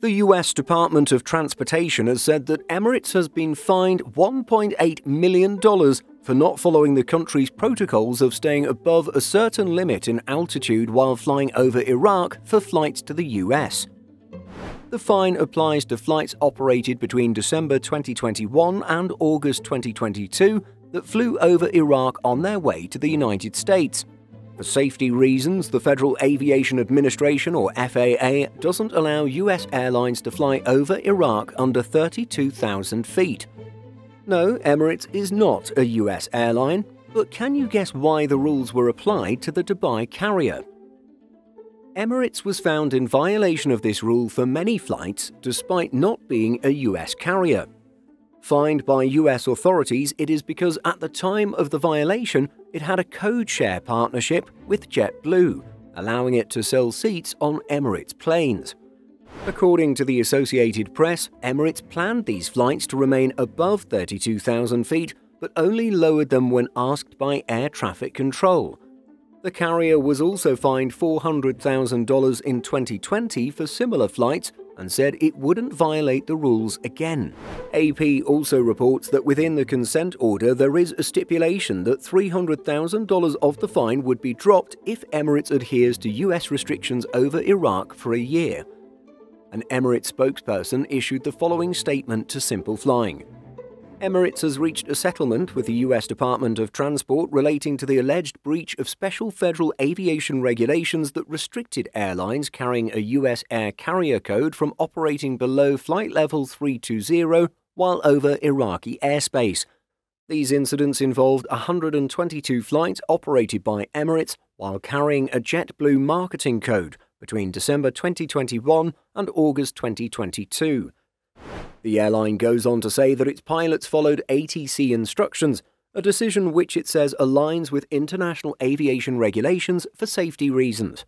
The US Department of Transportation has said that Emirates has been fined $1.8 million for not following the country's protocols of staying above a certain limit in altitude while flying over Iraq for flights to the US. The fine applies to flights operated between December 2021 and August 2022 that flew over Iraq on their way to the United States. For safety reasons, the Federal Aviation Administration, or FAA, doesn't allow US airlines to fly over Iraq under 32,000 feet. No, Emirates is not a US airline, but can you guess why the rules were applied to the Dubai carrier? Emirates was found in violation of this rule for many flights, despite not being a US carrier. Fined by US authorities, it is because at the time of the violation, it had a code-share partnership with JetBlue, allowing it to sell seats on Emirates planes. According to the Associated Press, Emirates planned these flights to remain above 32,000 feet, but only lowered them when asked by air traffic control. The carrier was also fined $400,000 in 2020 for similar flights and said it wouldn't violate the rules again. AP also reports that within the consent order there is a stipulation that $300,000 of the fine would be dropped if Emirates adheres to US restrictions over Iraq for a year. An Emirates spokesperson issued the following statement to Simple Flying. Emirates has reached a settlement with the US Department of Transport relating to the alleged breach of special federal aviation regulations that restricted airlines carrying a US air carrier code from operating below flight level 320 while over Iraqi airspace. These incidents involved 122 flights operated by Emirates while carrying a JetBlue marketing code between December 2021 and August 2022. The airline goes on to say that its pilots followed ATC instructions, a decision which it says aligns with international aviation regulations for safety reasons.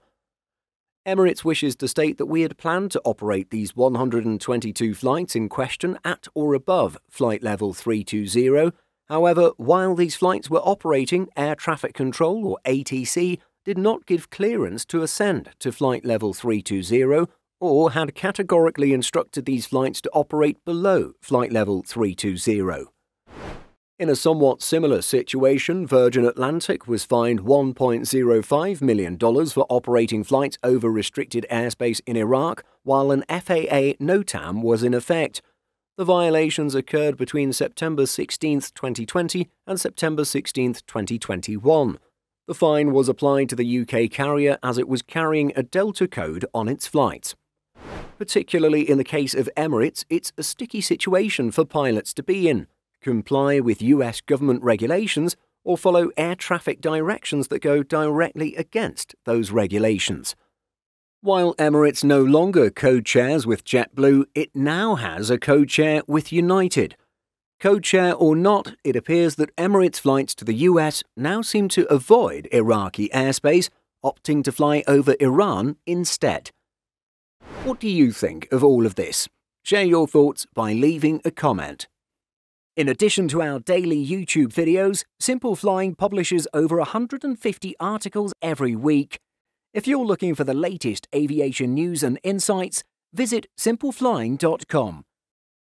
Emirates wishes to state that we had planned to operate these 122 flights in question at or above flight level 320. However, while these flights were operating, Air Traffic Control, or ATC, did not give clearance to ascend to flight level 320 or had categorically instructed these flights to operate below flight level 320. In a somewhat similar situation, Virgin Atlantic was fined $1.05 million for operating flights over restricted airspace in Iraq while an FAA NOTAM was in effect. The violations occurred between September 16, 2020 and September 16, 2021. The fine was applied to the UK carrier as it was carrying a Delta code on its flights. Particularly in the case of Emirates, it's a sticky situation for pilots to be in. Comply with US government regulations or follow air traffic directions that go directly against those regulations. While Emirates no longer code-shares with JetBlue, it now has a code-share with United. Code-share or not, it appears that Emirates flights to the US now seem to avoid Iraqi airspace, opting to fly over Iran instead. What do you think of all of this? Share your thoughts by leaving a comment. In addition to our daily YouTube videos, Simple Flying publishes over 150 articles every week. If you're looking for the latest aviation news and insights, visit simpleflying.com.